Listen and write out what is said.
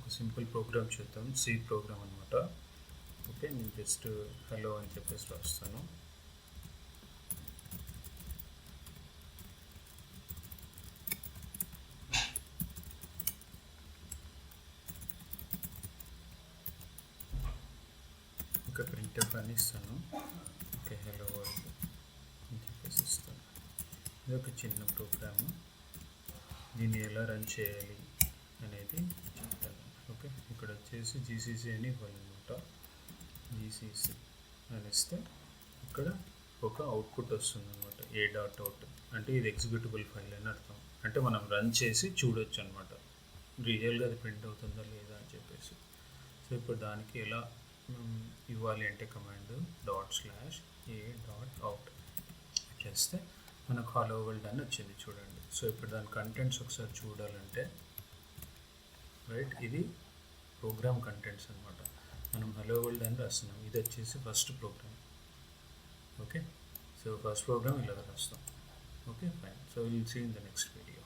ఒక simple programme చూద్దాం. C program అనమాట. ఓకే, నేను జస్ట్ హలో అని చెప్పేసి రాస్తాను. ఒక ప్రింట్ఎఫ్ అని ఇస్తాను. ఓకే, హలో వరల్డ్ అని చెప్పేసి ఇస్తాను. ఇది ఒక చిన్న ప్రోగ్రాము. దీన్ని ఎలా రన్ చేయాలి అనేది చెప్తాను. ఓకే, ఇక్కడ వచ్చేసి జీసీసీ అని ఇవ్వాలన్నమాట. జీసీసీ అని ఇస్తే ఇక్కడ ఒక అవుట్పుట్ వస్తుంది అనమాట. a.out అంటే ఇది ఎగ్జిక్యూటబుల్ ఫైల్ అని అర్థం. అంటే మనం రన్ చేసి చూడొచ్చు అనమాట, రియల్గా అది ప్రింట్ అవుతుందా లేదా అని చెప్పేసి. సో ఇప్పుడు దానికి ఎలా ఇవ్వాలి అంటే కమాండ్ ./a.out చేస్తే మనకు హలో వరల్డ్ అని వచ్చింది చూడండి. సో ఇప్పుడు దాని కంటెంట్స్ ఒకసారి చూడాలంటే రైట్, ఇది ప్రోగ్రామ్ కంటెంట్స్ అనమాట. మనం హలో వరల్డ్ అని రాస్తున్నాం. ఇది వచ్చేసి first program. Okay, so first program ఇలా రాస్తాం. Okay, fine. So will see in the next video.